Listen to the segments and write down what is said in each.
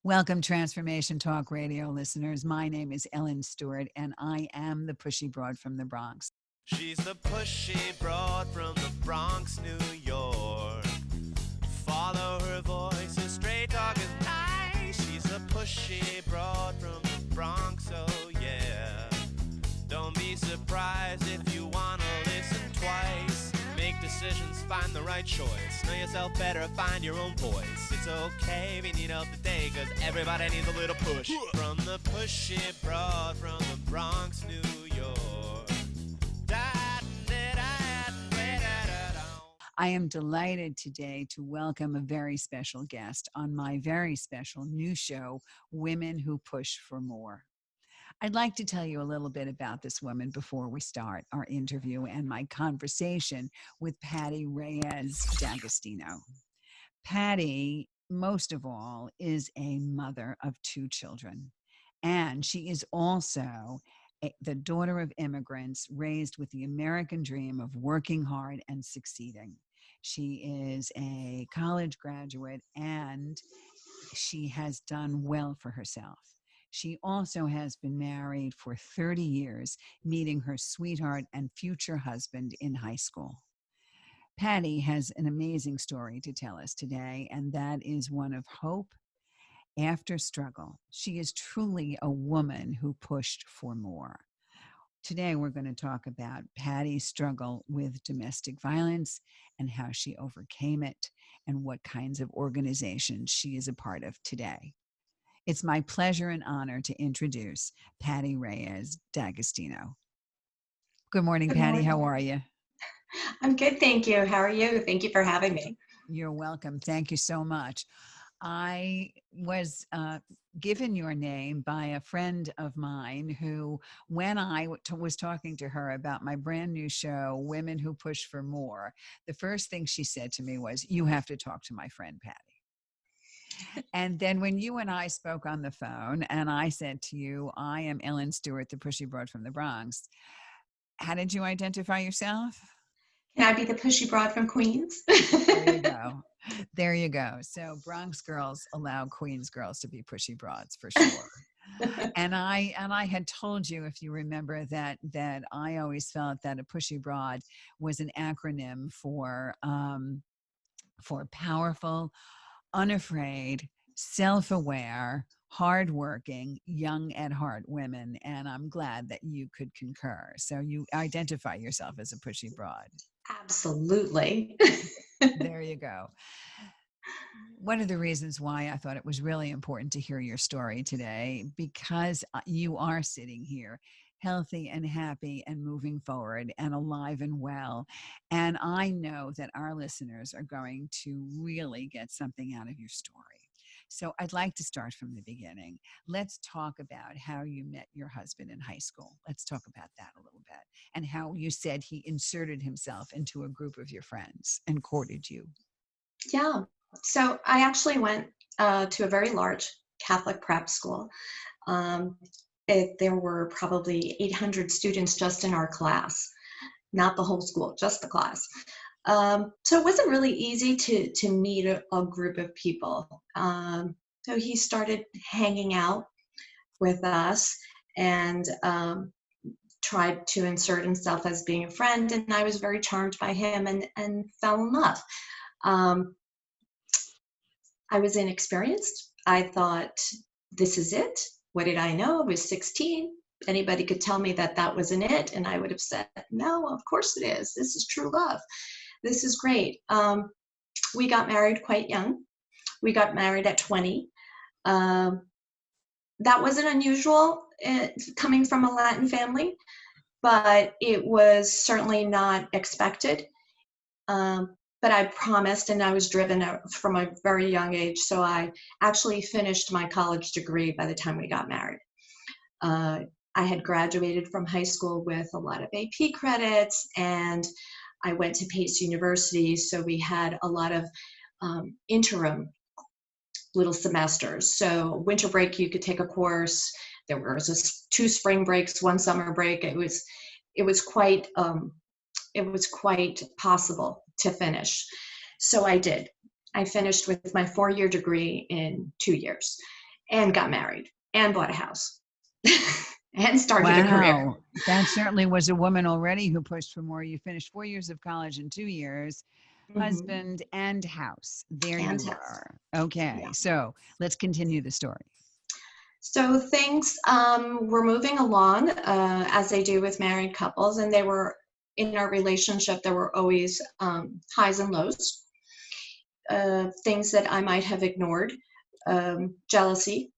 Welcome, Transformation Talk Radio listeners. My name is Ellen Stewart, and I am the pushy broad from the Bronx. She's the pushy broad from the Bronx, New York. Follow her voice, her straight talk is nice. She's the pushy broad from the Bronx, oh yeah. Don't be surprised if you wanna listen twice. Make decisions, find the right choice. Know yourself better, find your own voice. It's okay if you need help today, cause everybody needs a little push. From the pushy broad from the Bronx, New York. I am delighted today to welcome a very special guest on my very special new show, Women Who Push for More. I'd like to tell you a little bit about this woman before we start our interview and my conversation with Patti Reyes D'Agostino. Patti, most of all, is a mother of 2 children, and she is also the daughter of immigrants raised with the American dream of working hard and succeeding. She is a college graduate, and she has done well for herself. She also has been married for 30 years, meeting her sweetheart and future husband in high school. Patti has an amazing story to tell us today, and that is one of hope after struggle. She is truly a woman who pushed for more. Today, we're going to talk about Patti's struggle with domestic violence and how she overcame it and what kinds of organizations she is a part of today. It's my pleasure and honor to introduce Patti Reyes D'Agostino. Good morning, Good Patti. morning. How are you? I'm good, thank you. How are you? Thank you for having me. You're welcome. Thank you so much. I was given your name by a friend of mine who, when I was talking to her about my brand new show, Women Who Push for More, the first thing she said to me was, "You have to talk to my friend Patti." And then when you and I spoke on the phone and I said to you, "I am Ellen Stewart, the pushy broad from the Bronx," how did you identify yourself? Can I be the pushy broad from Queens? There you go. There you go. So Bronx girls allow Queens girls to be pushy broads for sure. And I had told you, if you remember, that I always felt that a pushy broad was an acronym for powerful, unafraid, self-aware, hardworking, young at heart women. And I'm glad that you could concur. So you identify yourself as a pushy broad. Absolutely. There you go. One of the reasons why I thought it was really important to hear your story today, because you are sitting here healthy and happy and moving forward and alive and well. And I know that our listeners are going to really get something out of your story. So I'd like to start from the beginning. Let's talk about how you met your husband in high school. Let's talk about that a little bit, and how you said he inserted himself into a group of your friends and courted you. Yeah. So I actually went to a very large Catholic prep school. There were probably 800 students just in our class, not the whole school, just the class. So it wasn't really easy to meet a group of people. So he started hanging out with us and tried to insert himself as being a friend, and I was very charmed by him and fell in love. I was inexperienced. I thought, this is it. What did I know? I was 16. Anybody could tell me that wasn't it, and I would have said, no, of course it is. This is true love. This is great. We got married quite young. We got married at 20. That wasn't unusual coming from a Latin family, but it was certainly not expected. But I promised, and I was driven from a very young age, so I actually finished my college degree by the time we got married. I had graduated from high school with a lot of AP credits, and I went to Pace University, so we had a lot of interim little semesters. So winter break, you could take a course. There was 2 spring breaks, 1 summer break. It was quite possible to finish. So I did. I finished with my 4-year degree in 2 years. and got married and bought a house and started a career. Wow. That certainly was a woman already who pushed for more. You finished 4 years of college in 2 years, Hmm. husband and house. There And you house. were. Okay. Yeah. So let's continue the story. So things were moving along as they do with married couples, and they were in our relationship. There were always highs and lows, things that I might have ignored, jealousy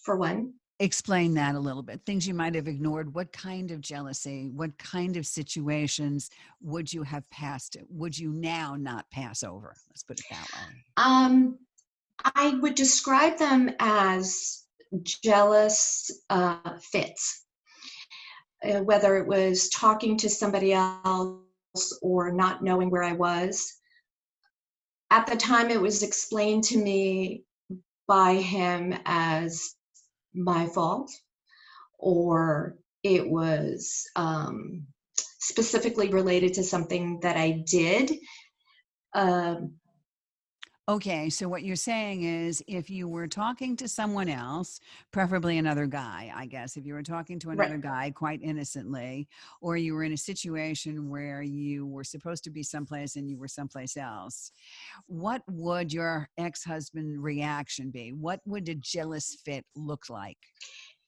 for one. Explain that a little bit. Things you might have ignored. What kind of jealousy? What kind of situations would you have passed? Would you now not pass over? Let's put it that way. Um, I would describe them as jealous fits, whether it was talking to somebody else or not knowing where I was. At the time, it was explained to me by him as my fault, or it was specifically related to something that I did. Um, Okay, so what you're saying is if you were talking to someone else, preferably another guy, I guess, if you were talking to right. another guy quite innocently, or you were in a situation where you were supposed to be someplace and you were someplace else, what would your ex-husband reaction be? What would a jealous fit look like?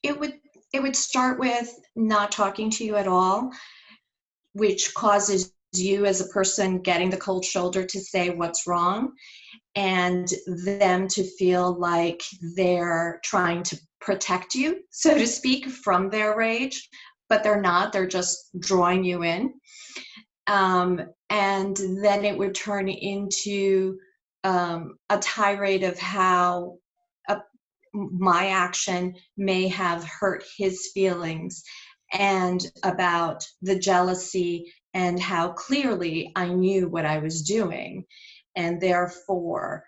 It would it would start with not talking to you at all, which causes you as a person getting the cold shoulder to say what's wrong, and them to feel like they're trying to protect you, so to speak, from their rage, but they're not. They're just drawing you in. And then it would turn into a tirade of how a, my action may have hurt his feelings, and about the jealousy and how clearly I knew what I was doing, and therefore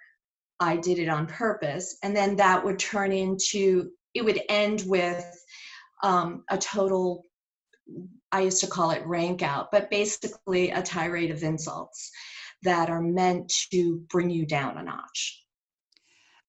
I did it on purpose. And then that would turn into, it would end with a total, I used to call it rank out, but basically a tirade of insults that are meant to bring you down a notch.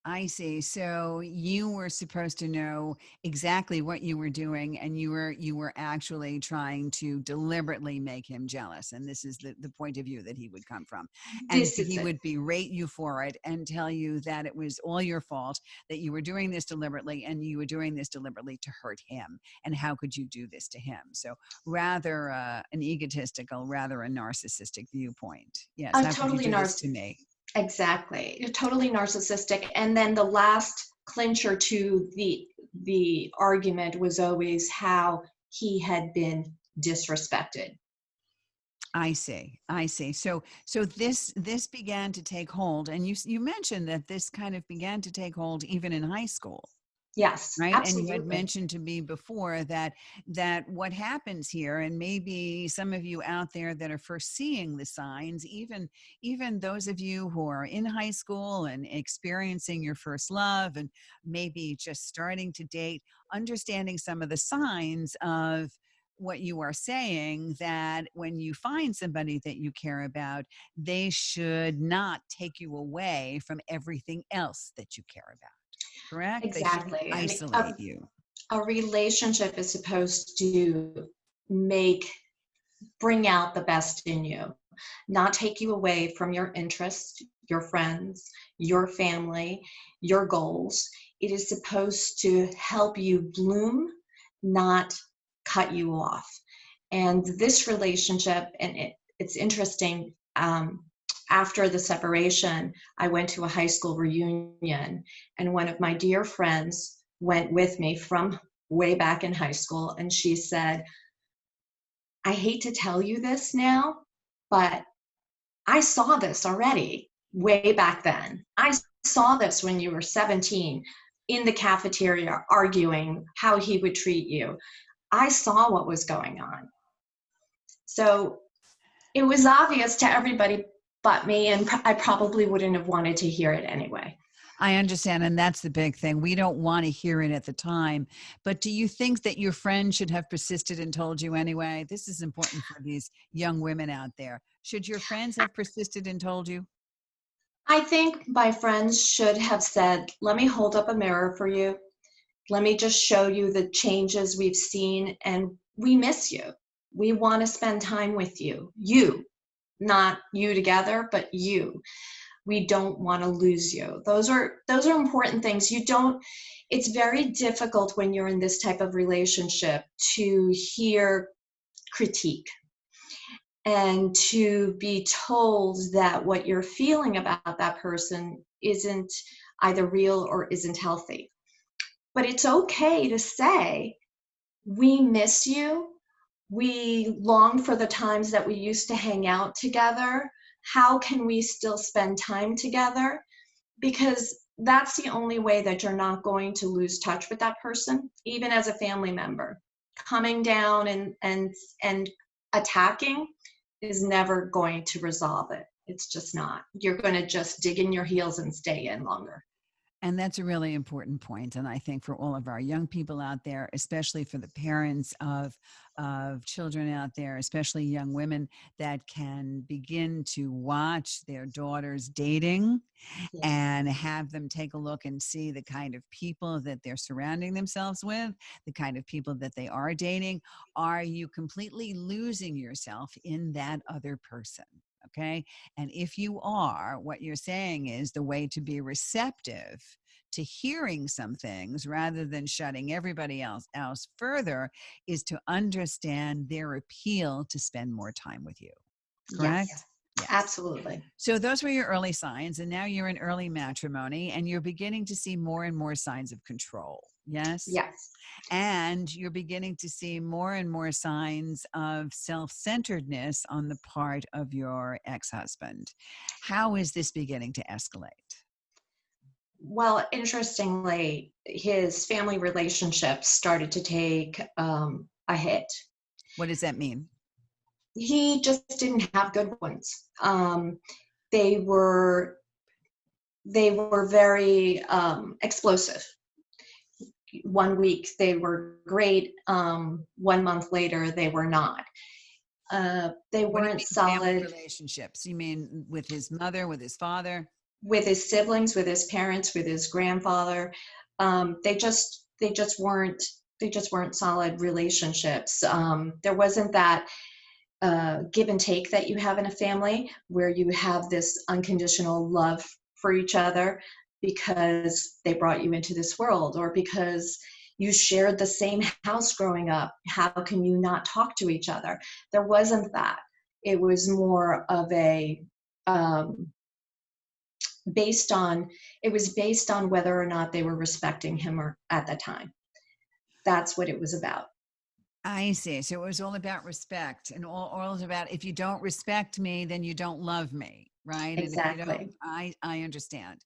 I see. So you were supposed to know exactly what you were doing, and you were actually trying to deliberately make him jealous. And this is the point of view that he would come from. And This is he it. would berate you for it and tell you that it was all your fault, that you were doing this deliberately, and you were doing this deliberately to hurt him. And how could you do this to him? So rather an egotistical, rather a narcissistic viewpoint. Yes. A How could you totally do this to me? exactly, totally narcissistic. And then the last clincher to the argument was always how he had been disrespected. I see. I see. So this began to take hold, and you mentioned that this kind of began to take hold even in high school, Yes, right? And you had absolutely. mentioned to me before that what happens here, and maybe some of you out there that are first seeing the signs, even those of you who are in high school and experiencing your first love, and maybe just starting to date, understanding some of the signs of what you are saying, that when you find somebody that you care about, they should not take you away from everything else that you care about. Correct? They shouldn't Exactly. I mean, isolate you. a relationship is supposed to make bring out the best in you, not take you away from your interests, your friends, your family, your goals. It is supposed to help you bloom, not cut you off. And this relationship, and it's interesting. After the separation, I went to a high school reunion, and one of my dear friends went with me from way back in high school, and she said, I hate to tell you this now, but I saw this already way back then. I saw this when you were 17 in the cafeteria arguing how he would treat you. I saw what was going on. So it was obvious to everybody but me, and I probably wouldn't have wanted to hear it anyway. I understand. And that's the big thing. We don't want to hear it at the time. But do you think that your friend should have persisted and told you anyway? This is important for these young women out there. Should your friends have persisted and told you? I think my friends should have said, let me hold up a mirror for you. Let me just show you the changes we've seen, and we miss you. We want to spend time with you. You, not you together, but you. We don't want to lose you. Those are important things. It's very difficult when you're in this type of relationship to hear critique and to be told that what you're feeling about that person isn't either real or isn't healthy. But it's okay to say, we miss you. We long for the times that we used to hang out together. How can we still spend time together? Because that's the only way that you're not going to lose touch with that person, even as a family member. Coming down and attacking is never going to resolve it. It's just not. You're going to just dig in your heels and stay in longer. And that's a really important point. And I think for all of our young people out there, especially for the parents of children out there, especially young women that can begin to watch their daughters dating Yeah. and have them take a look and see the kind of people that they're surrounding themselves with, the kind of people that they are dating. Are you completely losing yourself in that other person? Okay. And if you are, what you're saying is the way to be receptive to hearing some things rather than shutting everybody else further is to understand their appeal to spend more time with you. Correct? Yes, Yes. absolutely. So those were your early signs, and now you're in early matrimony and you're beginning to see more and more signs of control. Yes? Yes. And you're beginning to see more and more signs of self-centeredness on the part of your ex-husband. How is this beginning to escalate? Well, interestingly, his family relationships started to take a hit. What does that mean? He just didn't have good ones. They were very explosive. 1 week they were great. 1 month later they were not. They What do you weren't mean family solid relationships? You mean with his mother, with his father? with his siblings, with his parents, with his grandfather. They just weren't solid relationships. There wasn't that give and take that you have in a family where you have this unconditional love for each other because they brought you into this world or because you shared the same house growing up. How can you not talk to each other? There wasn't that. It was more of a based on whether or not they were respecting him or at the time. That's what it was about. I see. So it was all about respect and all about if you don't respect me, then you don't love me, right? And if you don't, Exactly. I understand.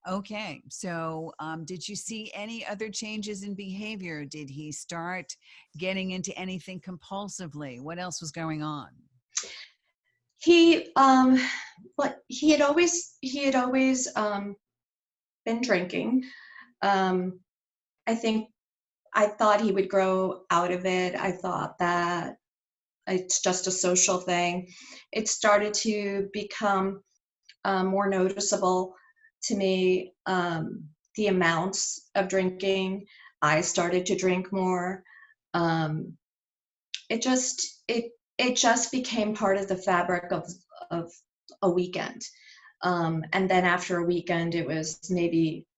Okay. So did you see any other changes in behavior? Did he start getting into anything compulsively? What else was going on? He but he had always been drinking. um I thought he would grow out of it. I thought that it's just a social thing. It started to become more noticeable to me, the amounts of drinking. I started to drink more. um it just it just became part of the fabric of a weekend. And then after a weekend, it was maybe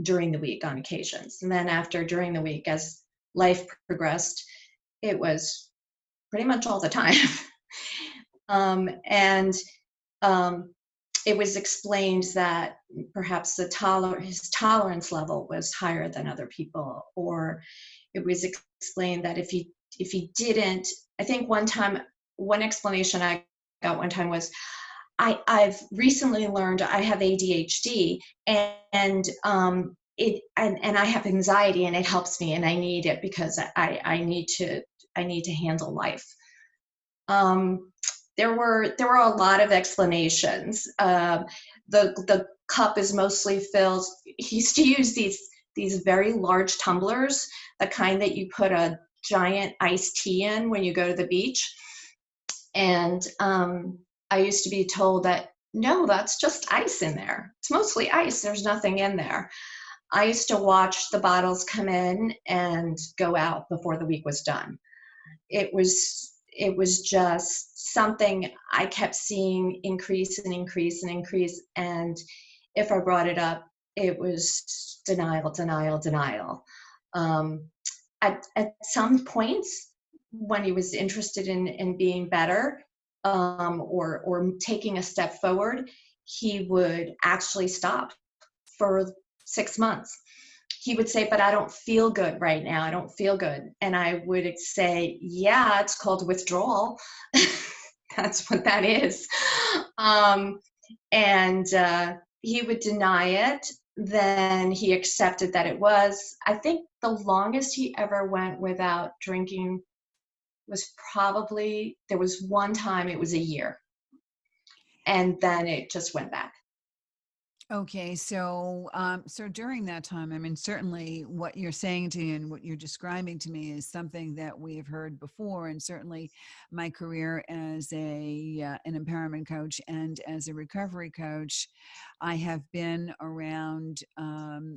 during the week on occasions. And then during the week, as life progressed, it was pretty much all the time. And it was explained that perhaps his tolerance level was higher than other people, or it was explained that if he didn't, I think one explanation I got one time was, I've recently learned I have ADHD, and I have anxiety, and it helps me, and I need it because I need to handle life. There were a lot of explanations. The cup is mostly filled. He used to use these very large tumblers, the kind that you put a giant iced tea in when you go to the beach. And I used to be told that no, that's just ice in there. It's mostly ice. There's nothing in there. I used to watch the bottles come in and go out before the week was done. It was just something I kept seeing increase and increase and increase. And if I brought it up, it was denial, denial, denial. Um, at some points, when he was interested in being better, or taking a step forward, he would actually stop for 6 months. He would say, but I don't feel good right now. I don't feel good. And I would say, yeah, it's called withdrawal. That's what that is. And he would deny it. Then he accepted that it was. I think the longest he ever went without drinking was probably, there was one time it was a year. And then it just went back. Okay, so during that time, I mean, certainly what you're saying to me and what you're describing to me is something that we have heard before, and certainly my career as an empowerment coach and as a recovery coach, I have been around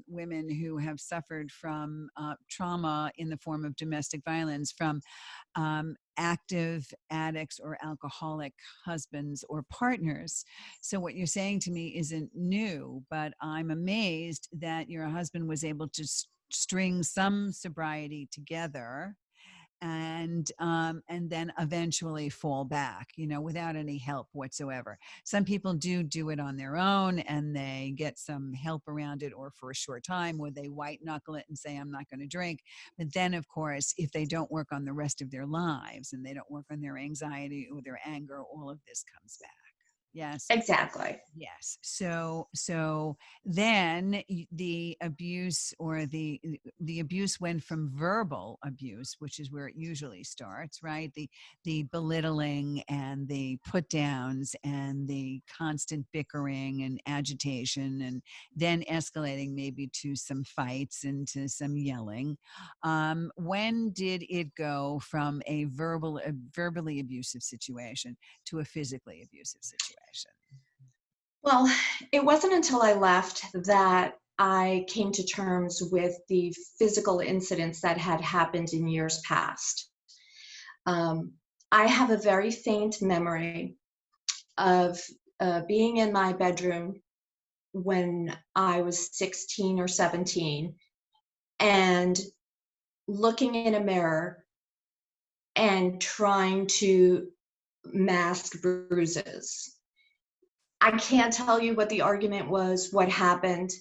women who have suffered from trauma in the form of domestic violence from active addicts or alcoholic husbands or partners. So what you're saying to me isn't new, but I'm amazed that your husband was able to string some sobriety together and then eventually fall back, without any help whatsoever. Some people do it on their own and they get some help around it, or for a short time, or they white knuckle it and say, I'm not going to drink. But then, of course, if they don't work on the rest of their lives and they don't work on their anxiety or their anger, all of this comes back. Yes. Exactly. Yes. So then the abuse, or the abuse went from verbal abuse, which is where it usually starts, right? The belittling and the put downs and the constant bickering and agitation, and then escalating maybe to some fights and to some yelling. When did it go from a verbally abusive situation to a physically abusive situation? Well, it wasn't until I left that I came to terms with the physical incidents that had happened in years past. Um, I have a very faint memory of being in my bedroom when I was 16 or 17 and looking in a mirror and trying to mask bruises. I can't tell you what the argument was, what happened.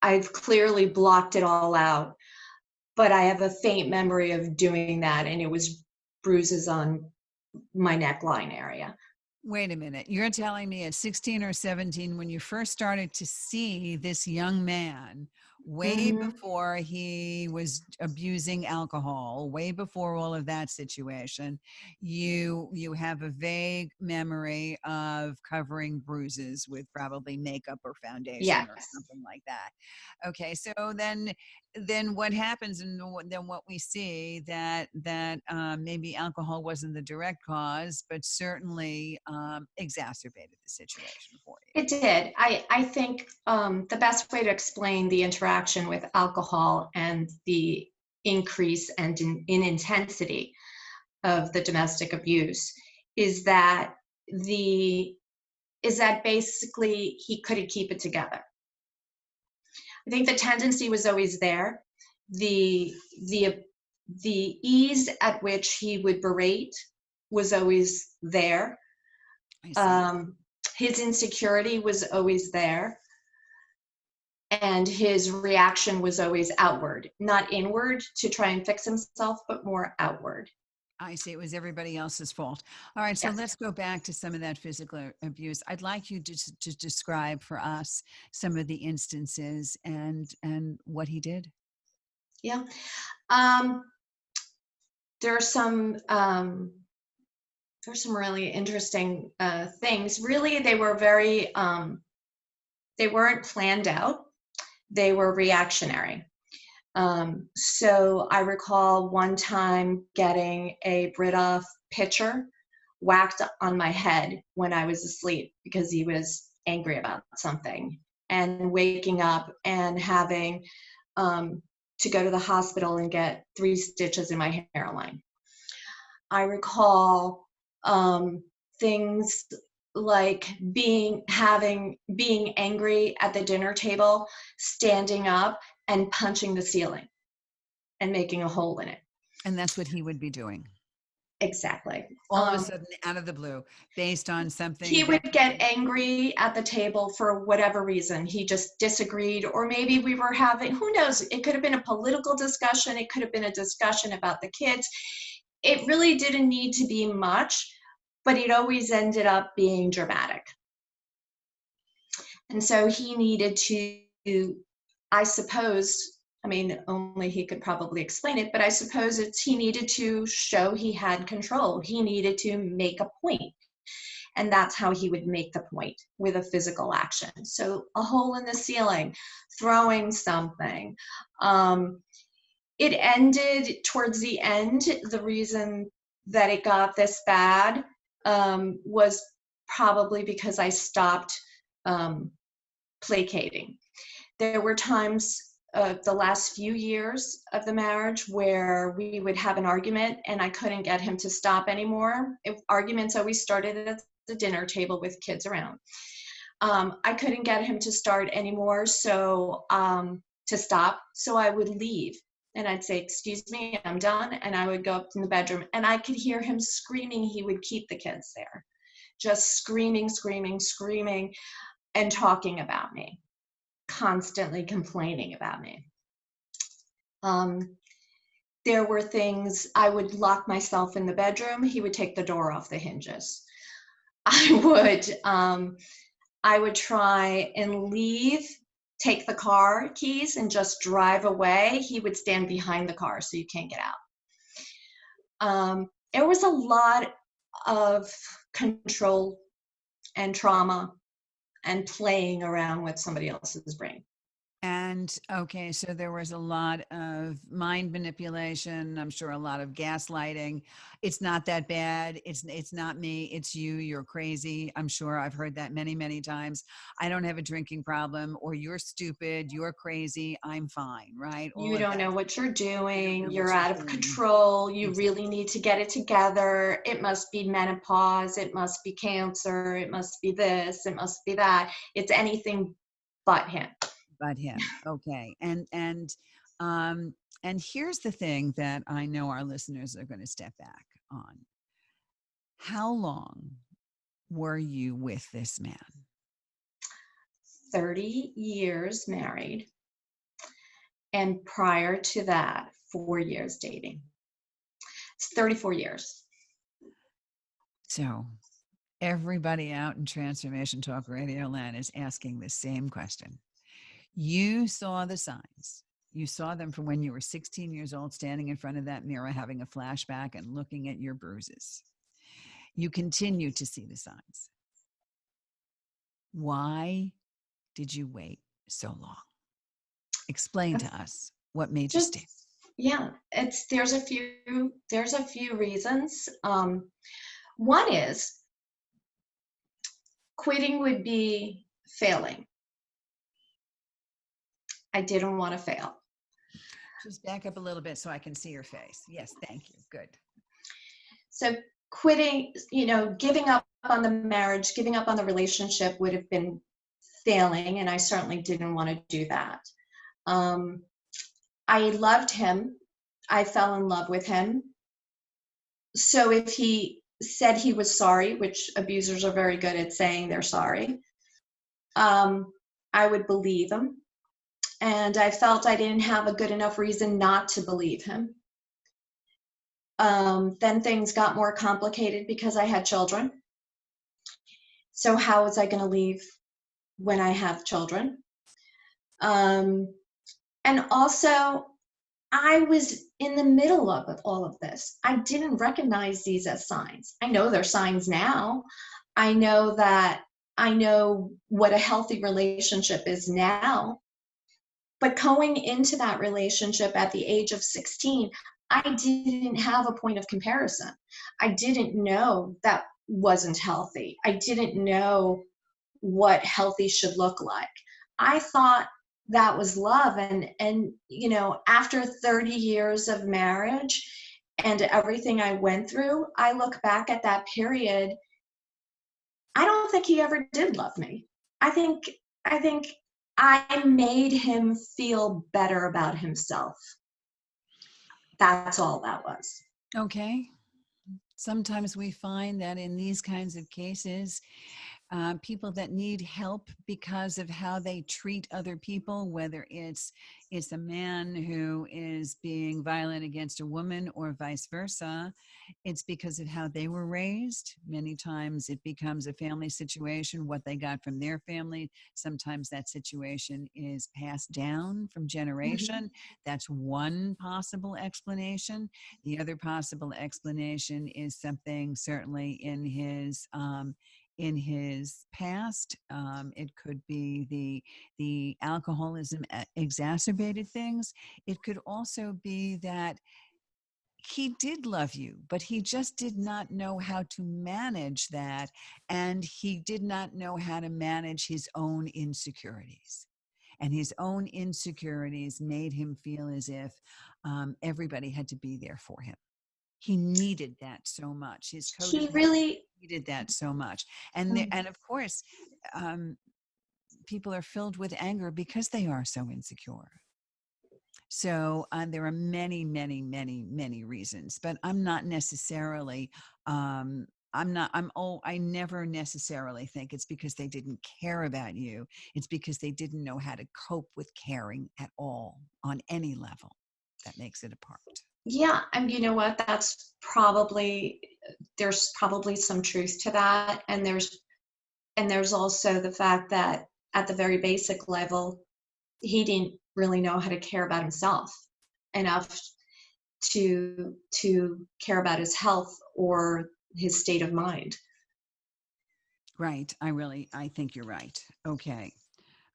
I've clearly blocked it all out, but I have a faint memory of doing that, and it was bruises on my neckline area. Wait a minute. You're telling me at 16 or 17, when you first started to see this young man, way Mm-hmm. before he was abusing alcohol, way before all of that situation, you have a vague memory of covering bruises with probably makeup or foundation or Yes, something like that. Okay, so then what happens, and then what we see that maybe alcohol wasn't the direct cause, but certainly exacerbated the situation for you. it did. I think the best way to explain the interaction with alcohol and the increase and in intensity of the domestic abuse is that the is that basically he couldn't keep it together. I think the tendency was always there. The the the ease at which he would berate was always there. I see. Um, his insecurity was always there, and his reaction was always outward, not inward to try and fix himself, but more outward. I see. It was everybody else's fault. All right. So Yes. let's go back to some of that physical abuse. I'd like you to describe for us some of the instances and what he did. Yeah. Um, there are some there's some really interesting things. Really, they were they weren't planned out. They were reactionary. So I recall one time getting a Brita pitcher whacked on my head when I was asleep because he was angry about something, and waking up and having to go to the hospital and get 3 stitches in my hairline. I recall things like being angry at the dinner table, standing up and punching the ceiling and making a hole in it. And that's what he would be doing. Exactly. All of a sudden, out of the blue, based on something. He would get angry at the table for whatever reason. He just disagreed, or maybe we were having, who knows, it could have been a political discussion. It could have been a discussion about the kids. It really didn't need to be much, but it always ended up being dramatic. And so he needed to, I suppose, I mean, only he could probably explain it, but I suppose he needed to show he had control. He needed to make a point. And that's how he would make the point, with a physical action. So a hole in the ceiling, throwing something. It ended towards the end. The reason that it got this bad was probably because I stopped placating. There were times the last few years of the marriage where we would have an argument and I couldn't get him to stop anymore. Arguments always started at the dinner table with kids around. I couldn't get him to start anymore, so to stop. So I would leave and I'd say, "Excuse me, I'm done." And I would go up in the bedroom and I could hear him screaming. He would keep the kids there, just screaming, screaming, screaming, and talking about me, constantly complaining about me. There were things, I would lock myself in the bedroom. He would take the door off the hinges. I would try and leave, take the car keys and just drive away. He would stand behind the car so you can't get out. There was a lot of control and trauma and playing around with somebody else's brain. And okay, so there was a lot of mind manipulation. I'm sure a lot of gaslighting. It's not that bad. It's not me. It's you. You're crazy. I'm sure I've heard that many, many times. I don't have a drinking problem, or you're stupid. You're crazy. I'm fine, right? You don't know what you're doing. You're out of control. control. You really need to get it together. It must be menopause. It must be cancer. It must be this. It must be that. It's anything but him. But him. Okay. And here's the thing that I know our listeners are going to step back on. How long were you with this man? 30 years married. And prior to that, 4 years dating. It's 34 years. So everybody out in Transformation Talk Radio Land is asking the same question. You saw the signs. You saw them from when you were 16 years old, standing in front of that mirror, having a flashback and looking at your bruises. You continue to see the signs. Why did you wait so long? Explain to us what made you stay. Yeah, there's a few reasons. One is quitting would be failing. I didn't want to fail. Just back up a little bit so I can see your face. Yes, thank you. Good. So quitting, giving up on the marriage, giving up on the relationship would have been failing, and I certainly didn't want to do that. I loved him. I fell in love with him. So if he said he was sorry, which abusers are very good at saying they're sorry, I would believe him. And I felt I didn't have a good enough reason not to believe him. Then things got more complicated because I had children. So how was I going to leave when I have children? And also, I was in the middle of all of this. I didn't recognize these as signs. I know they're signs now. I know what a healthy relationship is now. But going into that relationship at the age of 16, I didn't have a point of comparison. I didn't know that wasn't healthy. I didn't know what healthy should look like. I thought that was love. And you know, after 30 years of marriage and everything I went through, I look back at that period. I don't think he ever did love me. I think I think I made him feel better about himself. That's all that was. Okay. Sometimes we find that in these kinds of cases, people that need help because of how they treat other people, whether it's a man who is being violent against a woman or vice versa, it's because of how they were raised. Many times it becomes a family situation, what they got from their family. Sometimes that situation is passed down from Mhm. generation. That's one possible explanation. The other possible explanation is something certainly in his past. It could be the alcoholism exacerbated things. It could also be that he did love you, but he just did not know how to manage that, and he did not know how to manage his own insecurities. And his own insecurities made him feel as if everybody had to be there for him. He needed that so much. His He codependent really, needed that so much. And of course, um, people are filled with anger because they are so insecure. So there are many, many, many, many reasons, but I'm not necessarily. I'm not. I'm. Oh, I never necessarily think it's because they didn't care about you. It's because they didn't know how to cope with caring at all on any level. That makes it apart. yeah, and you know what? That's probably, there's probably some truth to that. And there's also the fact that at the very basic level, he didn't really know how to care about himself enough to care about his health or his state of mind. Right. I think you're right. Okay.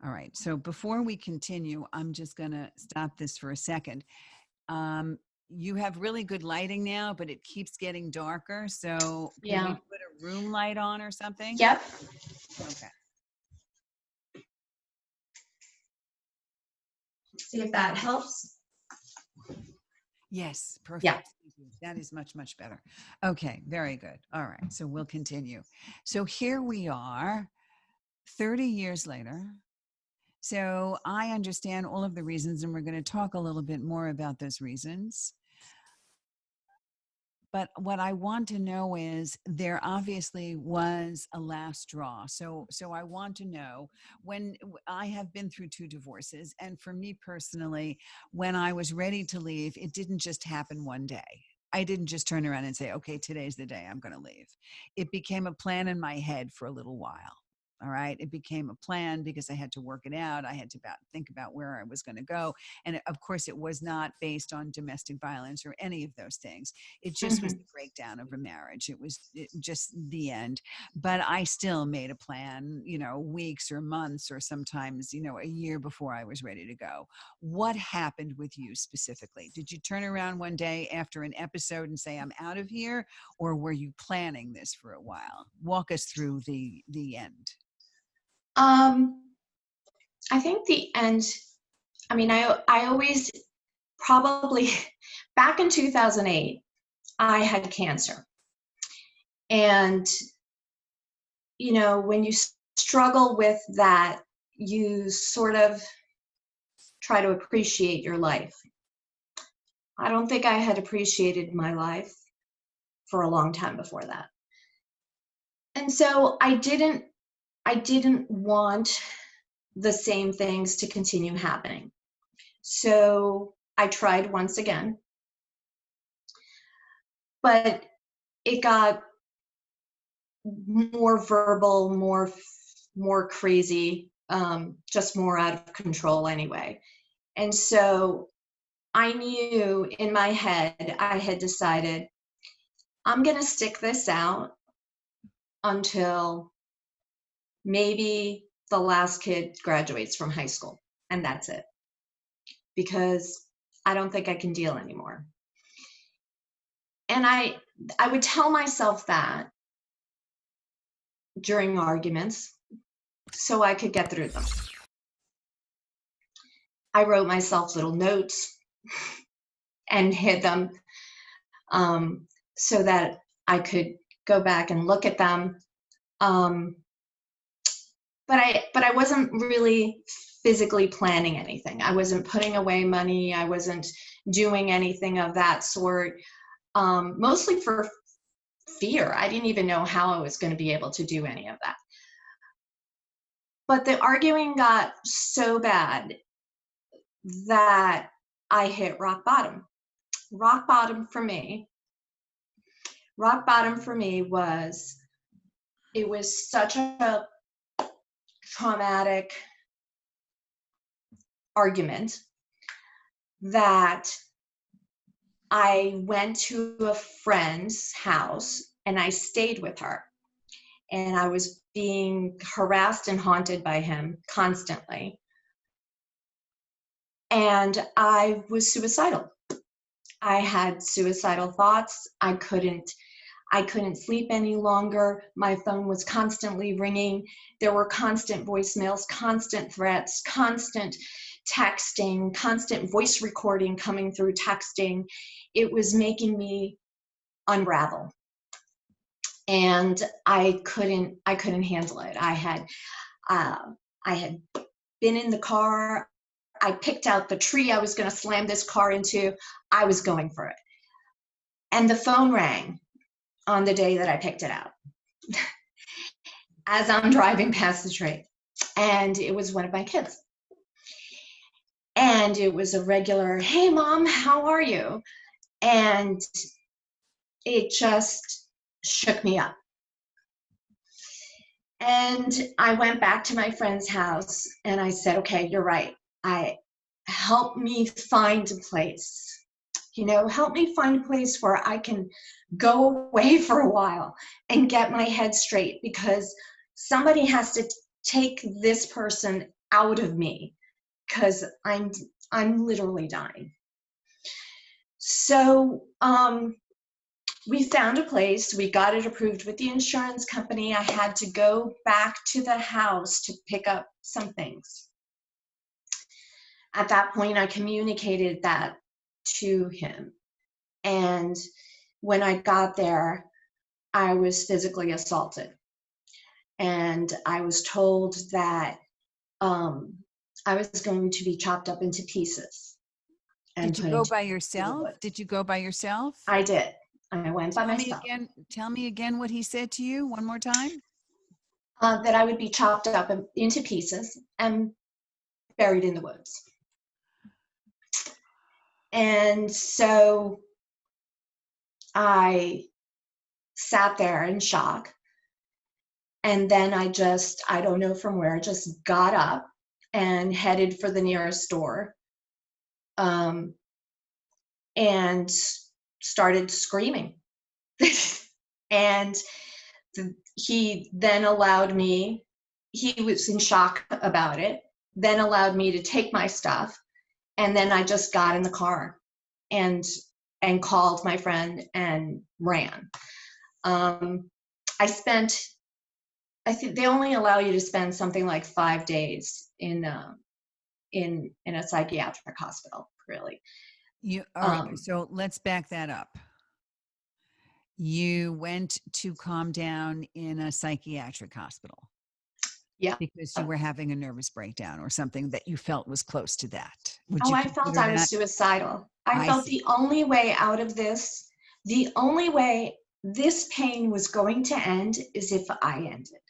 All right. So before we continue, I'm just going to stop this for a second. Um, you have really good lighting now, but it keeps getting darker. So could we Yeah. put a room light on or something? Yep. Okay. See if that helps. Yes. Yeah. Perfect. Thank you. That is much, much better. Okay. Very good. All right. So we'll continue. So here we are 30 years later. So I understand all of the reasons, and we're going to talk a little bit more about those reasons. But what I want to know is there obviously was a last straw. So I want to know I have been through 2 divorces, and for me personally, when I was ready to leave, it didn't just happen one day. I didn't just turn around and say, okay, today's the day I'm going to leave. It became a plan in my head for a little while. All right. It became a plan because I had to work it out. I had to think about where I was going to go. And of course, it was not based on domestic violence or any of those things. It just was Hmm. the breakdown of a marriage. Just the end. But I still made a plan, weeks or months or sometimes, a year before I was ready to go. What happened with you specifically? Did you turn around one day after an episode and say, I'm out of here? Or were you planning this for a while? Walk us through the end. Um, I think the end, I mean, I always probably back in 2008, I had cancer. And, when you struggle with that, you sort of try to appreciate your life. I don't think I had appreciated my life for a long time before that. And so I didn't want the same things to continue happening. So I tried once again, but it got more verbal, more crazy, just more out of control anyway. And so I knew in my head, I had decided I'm going to stick this out until maybe the last kid graduates from high school, and that's it, because I don't think I can deal anymore. And I would tell myself that, during arguments so I could get through them. I wrote myself little notes and hid them so that I could go back and look at them. But I wasn't really physically planning anything. I wasn't putting away money. I wasn't doing anything of that sort, mostly for fear. I didn't even know how I was going to be able to do any of that. But the arguing got so bad that I hit rock bottom. Rock bottom for me was, it was such a traumatic argument that I went to a friend's house and I stayed with her. And I was being harassed and haunted by him constantly. And I was suicidal. I had suicidal thoughts. I couldn't sleep any longer. My phone was constantly ringing. There were constant voicemails, constant threats, constant texting, constant voice recording coming through texting. It was making me unravel. And I couldn't handle it. I had been in the car. I picked out the tree I was going to slam this car into. I was going for it. And the phone rang on the day that I picked it out as I'm driving past the tree. And it was one of my kids. And it was a regular, "Hey, Mom, how are you?" And it just shook me up. And I went back to my friend's house and I said, "Okay, you're right. Help me find a place. Help me find a place where I can go away for a while and get my head straight, because somebody has to take this person out of me, because I'm literally dying." So we found a place. We got it approved with the insurance company. I had to go back to the house to pick up some things. At that point, I communicated that to him. And when I got there, I was physically assaulted. And I was told that I was going to be chopped up into pieces. And Did you go by yourself? Did you go by yourself? I did. I went by myself. Tell me again what he said to you one more time. That I would be chopped up into pieces and buried in the woods. And so I sat there in shock. And then I don't know from where, just got up and headed for the nearest store. And started screaming. And he then allowed me, he was in shock about it, then allowed me to take my stuff. And then I just got in the car and called my friend and ran. I think they only allow you to spend something like 5 days in a psychiatric hospital, really. So let's back that up. You went to calm down in a psychiatric hospital. Yeah. Because you were having a nervous breakdown or something that you felt was close to that. I felt I was suicidal. I felt the only way out of this, the only way this pain was going to end is if I ended.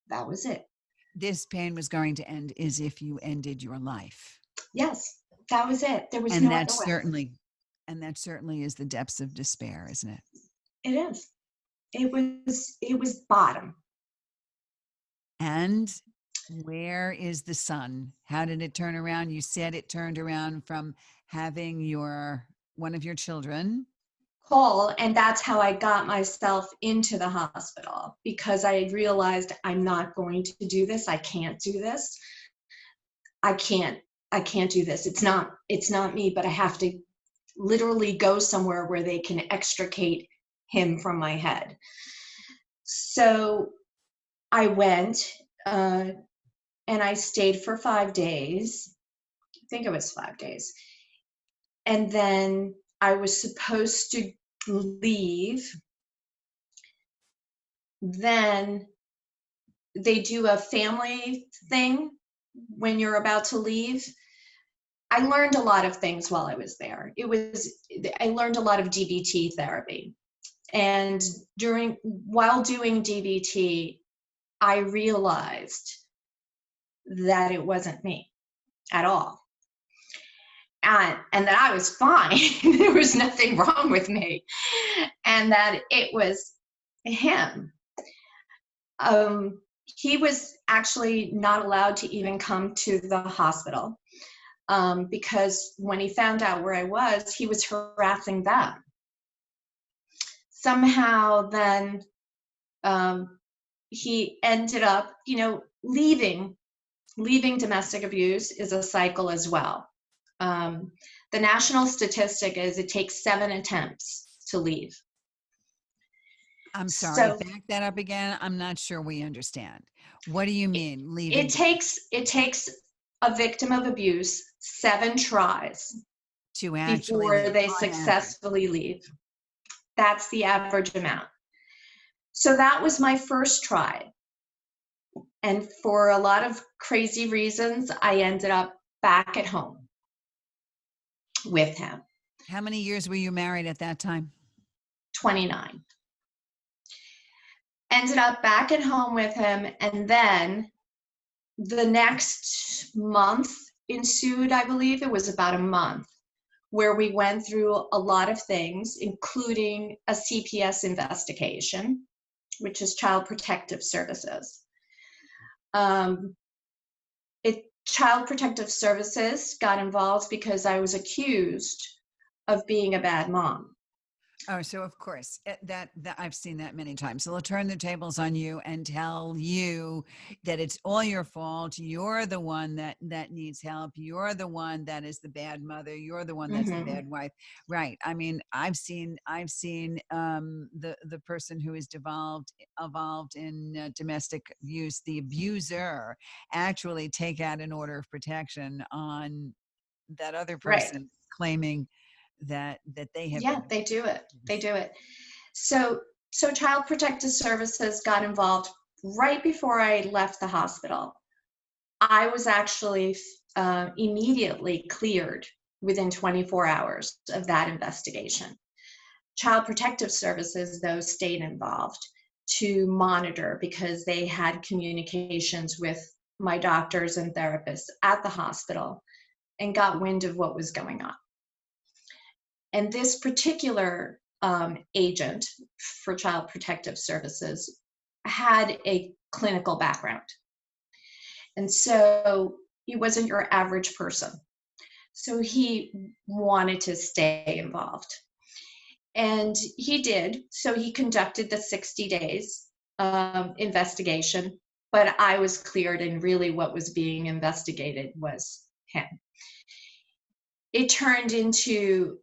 That was it. This pain was going to end is if you ended your life. Yes, that was it. There was no other way. And that certainly is the depths of despair, isn't it? It is. It was bottom. And where is the sun? How did it turn around? You said it turned around from having one of your children call, and that's how I got myself into the hospital, because I realized I'm not going to do this. I can't do this. I can't do this. It's not me, but I have to literally go somewhere where they can extricate him from my head. So I went and I stayed for 5 days. I think it was 5 days. And then I was supposed to leave. Then they do a family thing when you're about to leave. I learned a lot of things while I was there. I learned a lot of DBT therapy. And while doing DBT, I realized that it wasn't me at all. And that I was fine. There was nothing wrong with me. And that it was him. He was actually not allowed to even come to the hospital because when he found out where I was, he was harassing them. Somehow then he ended up, leaving domestic abuse is a cycle as well. The national statistic is it takes 7 attempts to leave. I'm sorry, So back that up again. I'm not sure we understand. What do you mean leaving? it takes a victim of abuse 7 tries to actually before leave they on successfully leave. That's the average amount. So that was my first try. And for a lot of crazy reasons, I ended up back at home with him. How many years were you married at that time? 29. Ended up back at home with him, and then the next month ensued, I believe it was about a month, where we went through a lot of things, including a CPS investigation, which is Child Protective Services. Child Protective Services got involved because I was accused of being a bad mom. Oh, so of course that I've seen that many times. So they'll turn the tables on you and tell you that it's all your fault. You're the one that needs help. You're the one that is the bad mother. You're the one that's the bad wife. Right. I mean, I've seen the person who is involved in domestic abuse, the abuser, actually take out an order of protection on that other person, Right. claiming that they have. Yeah, they do it. So Child Protective Services got involved right before I left the hospital. I was actually immediately cleared within 24 hours of that investigation. Child Protective Services, though, stayed involved to monitor because they had communications with my doctors and therapists at the hospital and got wind of what was going on. And this particular agent for Child Protective Services had a clinical background. And so he wasn't your average person. So he wanted to stay involved. And he did. So he conducted the 60 days investigation, but I was cleared, and really what was being investigated was him. It turned into,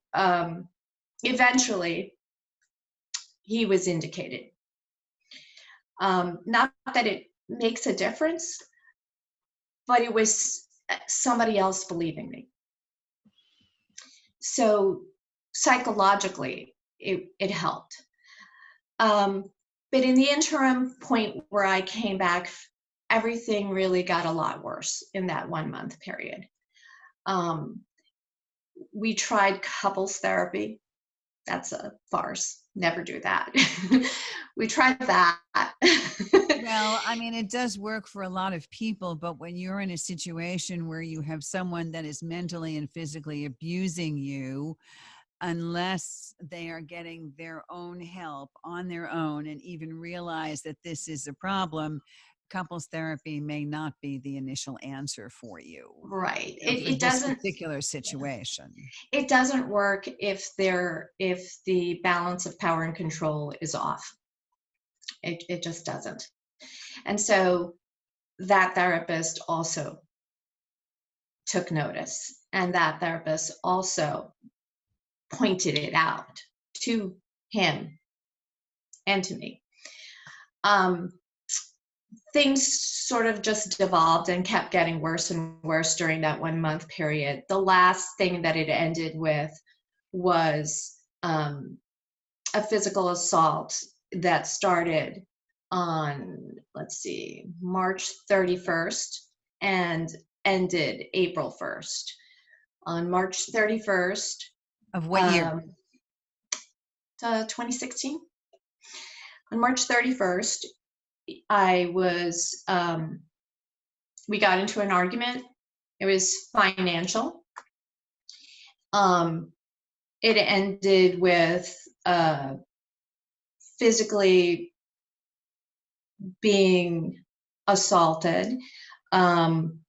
eventually, he was indicated. Not that it makes a difference, but it was somebody else believing me. So psychologically, it helped. But in the interim point where I came back, everything really got a lot worse in that 1 month period. We tried couples therapy. That's a farce. Never do that. We tried that. Well, I mean, it does work for a lot of people, but when you're in a situation where you have someone that is mentally and physically abusing you, unless they are getting their own help on their own and even realize that this is a problem, couples therapy may not be the initial answer for you. Right. For It this doesn't. particular situation. It doesn't work if the balance of power and control is off. It just doesn't. And so that therapist also took notice, and that therapist also pointed it out to him and to me. things sort of just devolved and kept getting worse and worse during that 1 month period. The last thing that it ended with was a physical assault that started on, let's see, March 31st and ended April 1st. On March 31st, Of what year? 2016. On March 31st, I was, we got into an argument. It was financial. It ended with physically being assaulted, and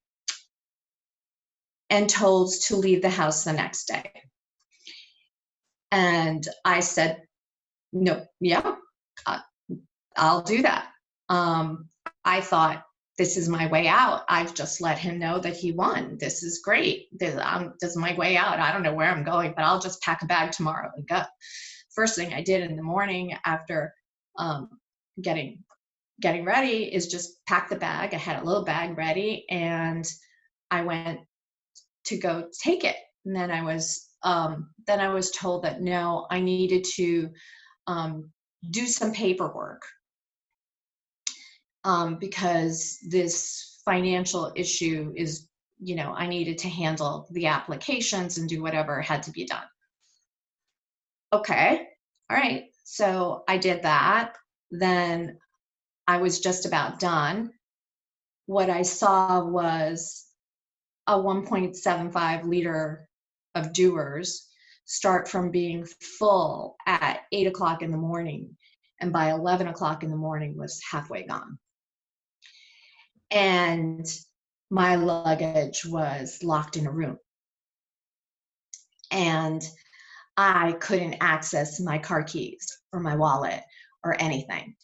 told to leave the house the next day. And I said, no, yeah, I'll do that. I thought, this is my way out. I've just let him know that he won. This is great. This is my way out. I don't know where I'm going, but I'll just pack a bag tomorrow and go. First thing I did in the morning after getting ready is just pack the bag. I had a little bag ready, and I went to go take it. And then I was told that no, I needed to do some paperwork. Because this financial issue is, I needed to handle the applications and do whatever had to be done. Okay, all right. So I did that. Then I was just about done. What I saw was a 1.75 liter of Doers start from being full at 8 o'clock in the morning, and by 11 o'clock in the morning was halfway gone. And my luggage was locked in a room. And I couldn't access my car keys or my wallet or anything.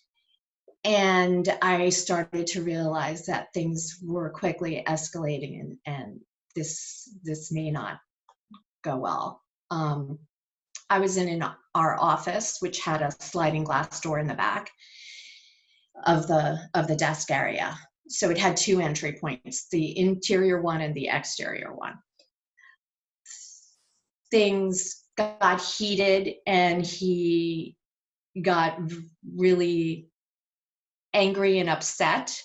And I started to realize that things were quickly escalating, and this may not go well. I was in our office, which had a sliding glass door in the back of the desk area. So it had two entry points, the interior one and the exterior one. Things got heated, and he got really angry and upset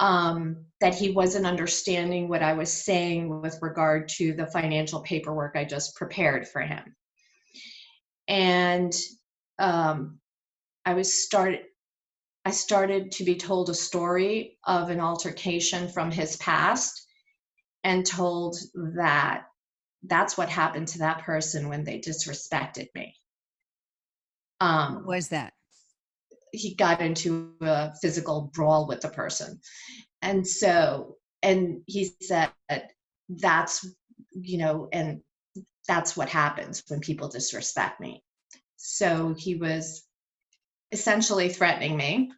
that he wasn't understanding what I was saying with regard to the financial paperwork I just prepared for him. And I started to be told a story of an altercation from his past, and told that that's what happened to that person when they disrespected me. What was that? He got into a physical brawl with the person. And he said, that's, and that's what happens when people disrespect me. So he was essentially threatening me.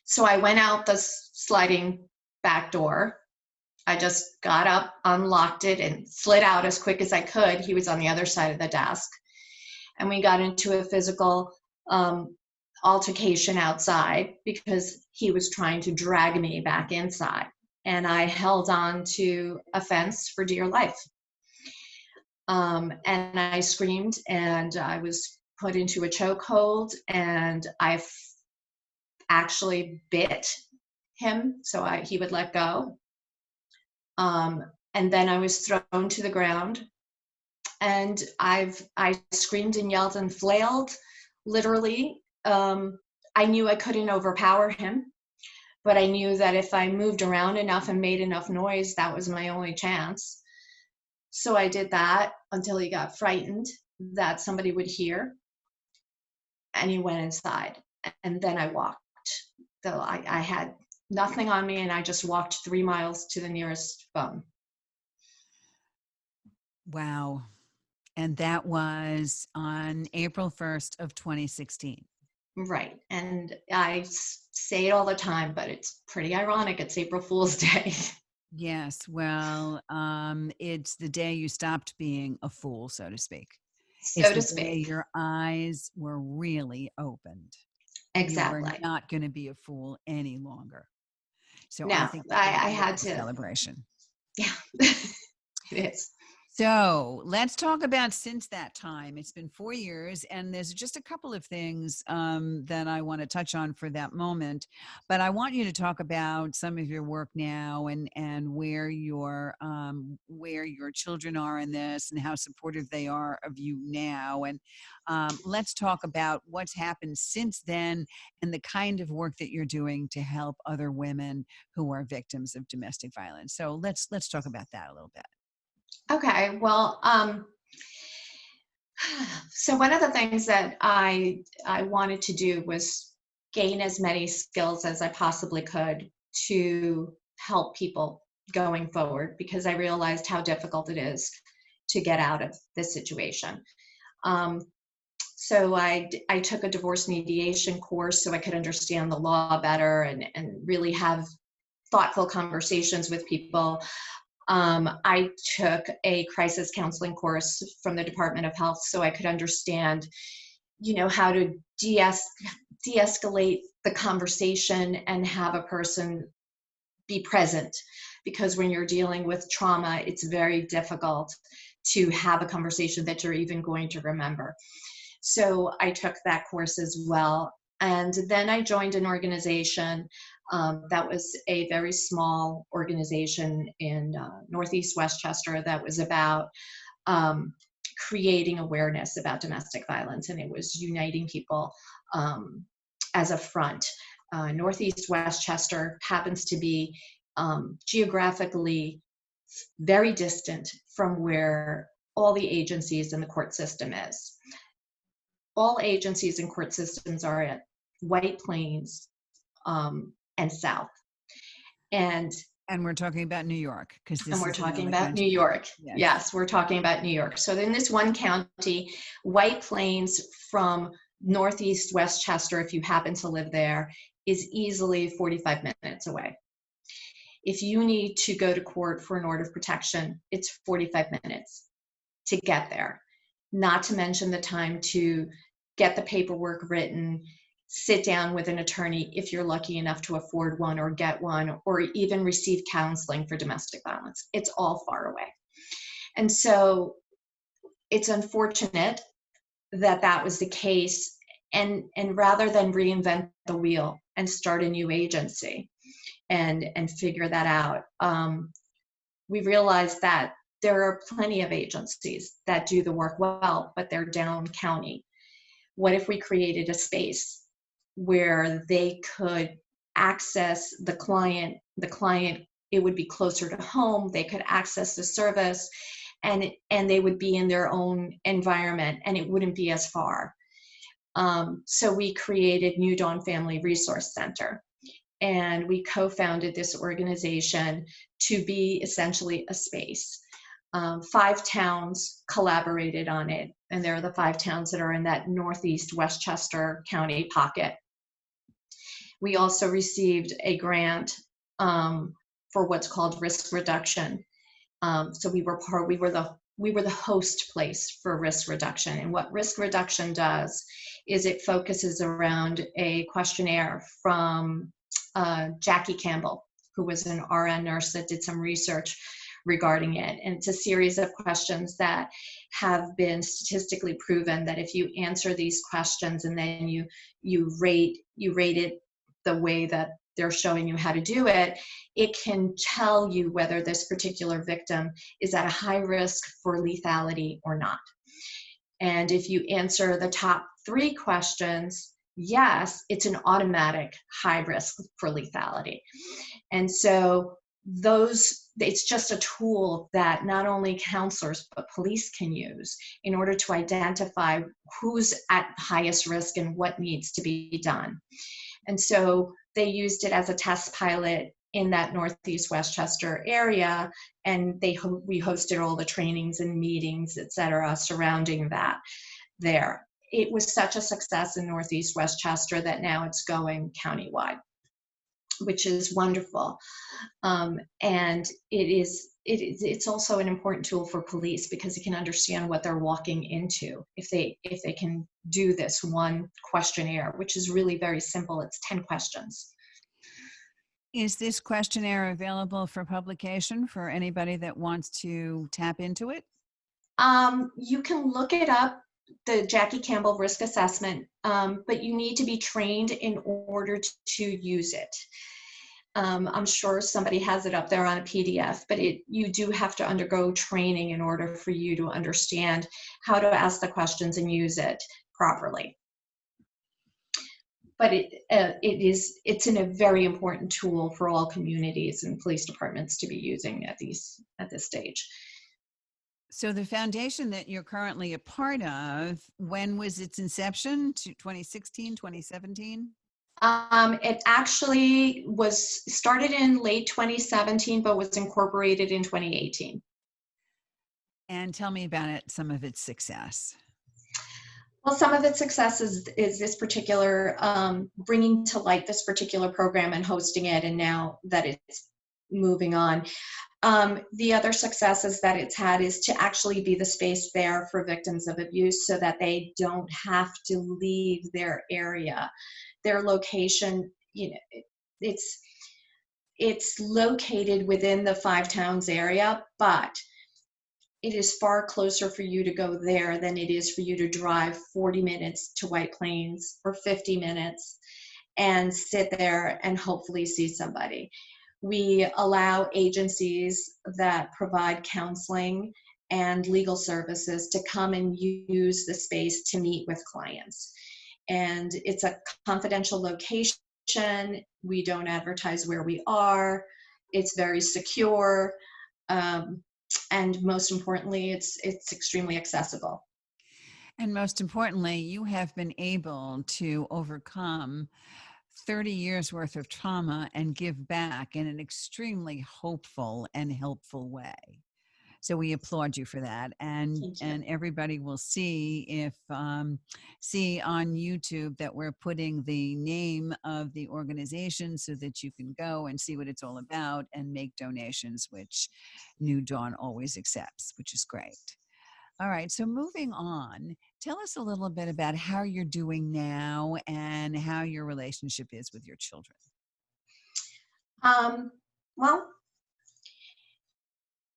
So I went out the sliding back door. I just got up, unlocked it, and slid out as quick as I could. He was on the other side of the desk. And we got into a physical altercation outside because he was trying to drag me back inside. And I held on to a fence for dear life. And I screamed, and I was put into a chokehold, and I actually bit him so he would let go. And then I was thrown to the ground, and I screamed and yelled and flailed, literally. I knew I couldn't overpower him, but I knew that if I moved around enough and made enough noise, that was my only chance. So I did that until he got frightened that somebody would hear, and he went inside. And then I walked. So I had nothing on me, and I just walked 3 miles to the nearest phone. Wow. And that was on April 1st of 2016. Right. And I say it all the time, but it's pretty ironic. It's April Fool's Day. Yes. Well, it's the day you stopped being a fool, so to speak. So It's to the speak. day your eyes were really opened. You are exactly. not going to be a fool any longer. So I No, think it's a I had beautiful to, celebration. yeah, it is. So let's talk about since that time. It's been 4 years, and there's just a couple of things that I want to touch on for that moment. But I want you to talk about some of your work now, and where your children are in this, and how supportive they are of you now. And let's talk about what's happened since then, and the kind of work that you're doing to help other women who are victims of domestic violence. So let's talk about that a little bit. Okay, well, so one of the things that I wanted to do was gain as many skills as I possibly could to help people going forward, because I realized how difficult it is to get out of this situation. Um, so I took a divorce mediation course so I could understand the law better and really have thoughtful conversations with people. I took a crisis counseling course from the Department of Health so I could understand, how to de-escalate the conversation and have a person be present. Because when you're dealing with trauma, it's very difficult to have a conversation that you're even going to remember. So I took that course as well. And then I joined an organization that was a very small organization in Northeast Westchester that was about creating awareness about domestic violence, and it was uniting people as a front. Northeast Westchester happens to be geographically very distant from where all the agencies in the court system is. All agencies and court systems are at White Plains and South. And And we're talking about New York because and this we're is in talking another about New country. York. Yes. Yes, we're talking about New York. So in this one county, White Plains from Northeast Westchester, if you happen to live there, is easily 45 minutes away. If you need to go to court for an order of protection, it's 45 minutes to get there. Not to mention the time to get the paperwork written, sit down with an attorney if you're lucky enough to afford one or get one, or even receive counseling for domestic violence. It's all far away. And so it's unfortunate that that was the case. And rather than reinvent the wheel and start a new agency and figure that out, we realized that there are plenty of agencies that do the work well, but they're down county. What if we created a space where they could access the client, it would be closer to home, they could access the service, and they would be in their own environment, and it wouldn't be as far. So we created New Dawn Family Resource Center, and we co-founded this organization to be essentially a space. 5 towns collaborated on it, and they're the 5 towns that are in that Northeast Westchester County pocket. We also received a grant for what's called risk reduction. So we were the host place for risk reduction. And what risk reduction does is it focuses around a questionnaire from Jackie Campbell, who was an RN nurse that did some research regarding it. And it's a series of questions that have been statistically proven that if you answer these questions and then you rate it the way that they're showing you how to do it, it can tell you whether this particular victim is at a high risk for lethality or not. And if you answer the top 3 questions, yes, it's an automatic high risk for lethality. And so it's just a tool that not only counselors but police can use in order to identify who's at highest risk and what needs to be done. And so they used it as a test pilot in that Northeast Westchester area, and we hosted all the trainings and meetings, et cetera, surrounding that there. It was such a success in Northeast Westchester that now it's going countywide, which is wonderful. And it is it's also an important tool for police because you can understand what they're walking into if they can do this one questionnaire, which is really very simple. It's 10 questions. Is this questionnaire available for publication for anybody that wants to tap into it? You can look it up, the Jackie Campbell risk assessment, but you need to be trained in order to use it. I'm sure somebody has it up there on a PDF, but you do have to undergo training in order for you to understand how to ask the questions and use it properly. But it's a very important tool for all communities and police departments to be using at this stage. So the foundation that you're currently a part of, when was its inception? 2016, 2017? It actually was started in late 2017, but was incorporated in 2018. And tell me about it, some of its success. Well, some of its success is this particular, bringing to light this particular program and hosting it, and now that it's moving on. The other successes that it's had is to actually be the space there for victims of abuse so that they don't have to leave their area, their location. You know, it's located within the 5 towns area, but it is far closer for you to go there than it is for you to drive 40 minutes to White Plains or 50 minutes and sit there and hopefully see somebody. We allow agencies that provide counseling and legal services to come and use the space to meet with clients. And it's a confidential location. We don't advertise where we are. It's very secure. And most importantly, it's extremely accessible. And most importantly, you have been able to overcome 30 years worth of trauma and give back in an extremely hopeful and helpful way. So we applaud you for that, and everybody will see see on YouTube that we're putting the name of the organization so that you can go and see what it's all about and make donations, which New Dawn always accepts, which is great. All right, so moving on, tell us a little bit about how you're doing now and how your relationship is with your children. Well,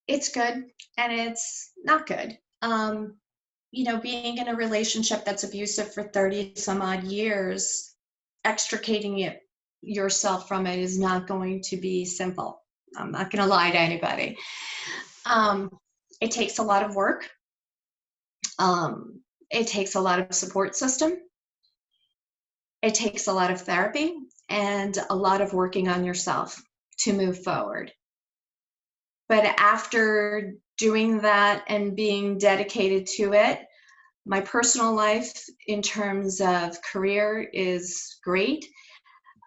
it's good and it's not good. You know, being in a relationship that's abusive for 30 some odd years, extricating yourself from it is not going to be simple. I'm not going to lie to anybody. It takes a lot of work. It takes a lot of support system. It takes a lot of therapy and a lot of working on yourself to move forward. But after doing that and being dedicated to it, my personal life in terms of career is great.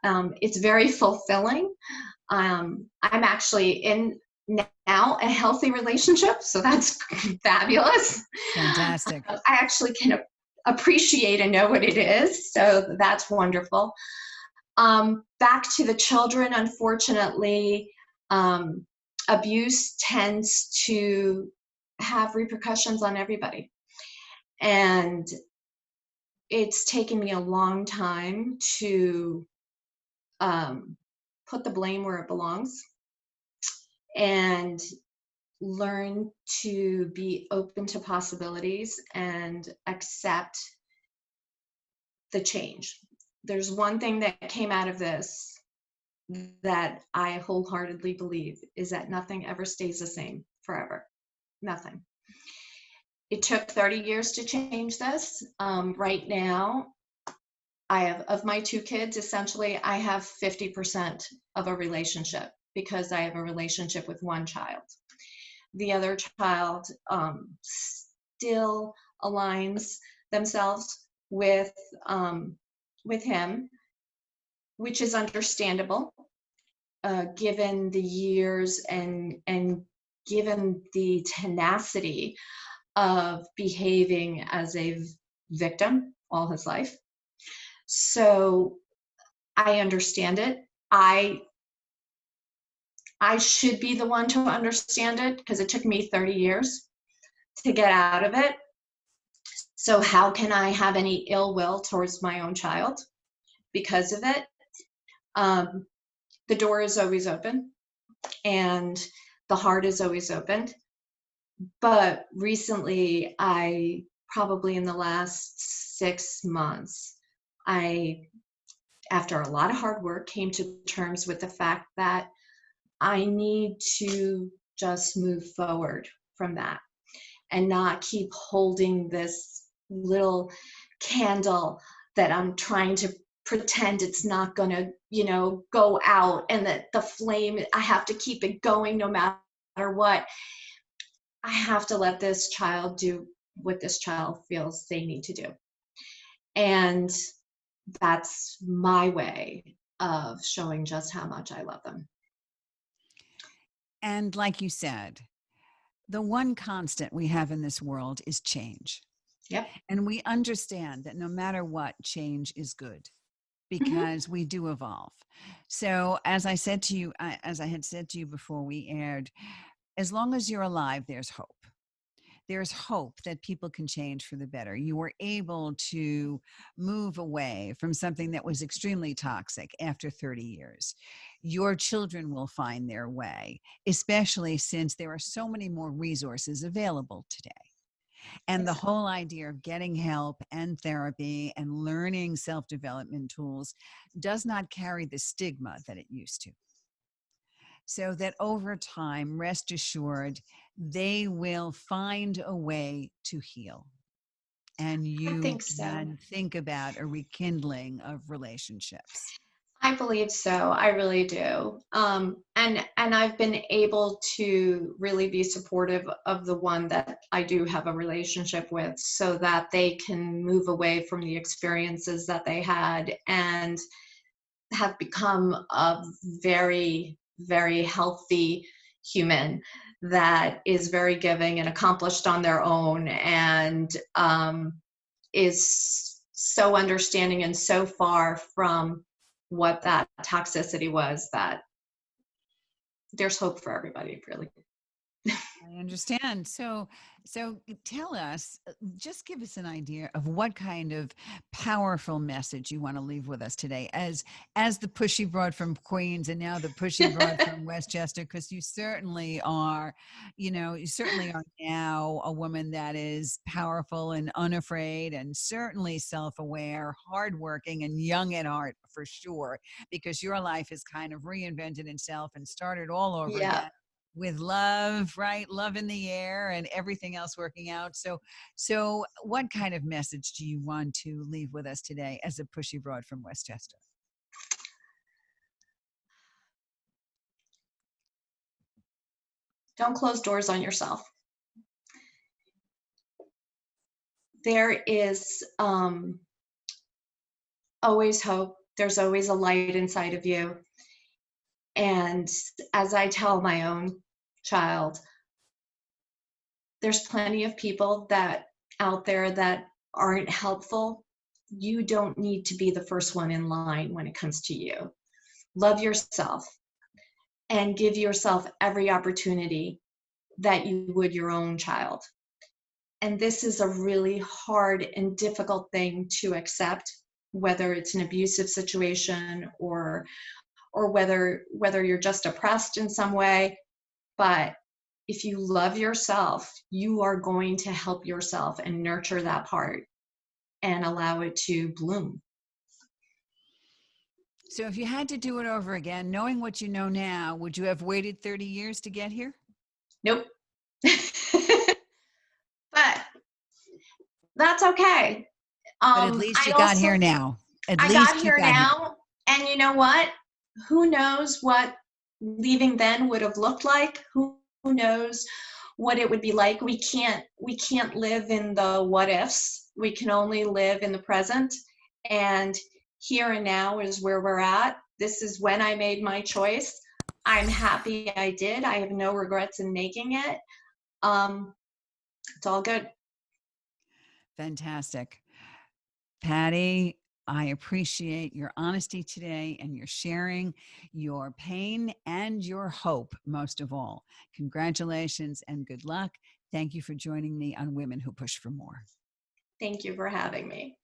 It's very fulfilling. I'm actually in now a healthy relationship, so that's fabulous. Fantastic. I actually can appreciate and know what it is, so that's wonderful. Back to the children, unfortunately, abuse tends to have repercussions on everybody. And it's taken me a long time to put the blame where it belongs and learn to be open to possibilities and accept the change. There's one thing that came out of this that I wholeheartedly believe is that nothing ever stays the same forever. Nothing. It took 30 years to change this. Right now, I have, of my 2 kids, essentially, I have 50% of a relationship because I have a relationship with one child. The other child still aligns themselves with him, which is understandable, given the years and given the tenacity of behaving as a victim all his life. So I understand it. I I should be the one to understand it because it took me 30 years to get out of it. So how can I have any ill will towards my own child because of it? Um, the door is always open and the heart is always open. But recently, probably in the last 6 months, I, after a lot of hard work, came to terms with the fact that I need to just move forward from that and not keep holding this little candle that I'm trying to pretend it's not going to, go out, and that the flame, I have to keep it going no matter what. I have to let this child do what this child feels they need to do. And that's my way of showing just how much I love them. And like you said, the one constant we have in this world is change. Yep. And we understand that no matter what, change is good Mm-hmm. because we do evolve. So, as I said to you, as I had said to you before we aired, as long as you're alive, there's hope. There's hope that people can change for the better. You were able to move away from something that was extremely toxic after 30 years. Your children will find their way, especially since there are so many more resources available today. And the Yes. whole idea of getting help and therapy and learning self development tools does not carry the stigma that it used to. So that over time, rest assured, they will find a way to heal. And I you think so. can think about a rekindling of relationships. I believe so. I really do. And I've been able to really be supportive of the one that I do have a relationship with, so that they can move away from the experiences that they had and have become a very, very healthy human that is very giving and accomplished on their own, and is so understanding and so far from what that toxicity was, that there's hope for everybody, really. I understand. So tell us, just give us an idea of what kind of powerful message you want to leave with us today, as the pushy broad from Queens and now the pushy broad from Westchester, because you certainly are now a woman that is powerful and unafraid, and certainly self-aware, hardworking, and young at heart for sure, because your life has kind of reinvented itself and started all over Yeah. again with love, right? Love in the air and everything else working out. So what kind of message do you want to leave with us today as a pushy broad from Westchester? Don't close doors on yourself. There is always hope. There's always a light inside of you. And as I tell my own child, there's plenty of people that out there that aren't helpful. You don't need to be the first one in line when it comes to you. Love yourself and give yourself every opportunity that you would your own child. And this is a really hard and difficult thing to accept, whether it's an abusive situation or whether you're just oppressed in some way. But if you love yourself, you are going to help yourself and nurture that part and allow it to bloom. So if you had to do it over again, knowing what you know now, would you have waited 30 years to get here? Nope. But that's okay. But at least I you got here also now. At I got least you here got here. now, and you know what? Who knows what leaving then would have looked like? Who knows what it would be like? We can't live in the what ifs. We can only live in the present, and here and now is where we're at. This is when I made my choice. I'm happy I did. I have no regrets in making it. It's all good. Fantastic. Patti, I appreciate your honesty today and your sharing your pain and your hope, most of all. Congratulations and good luck. Thank you for joining me on Women Who Push for More. Thank you for having me.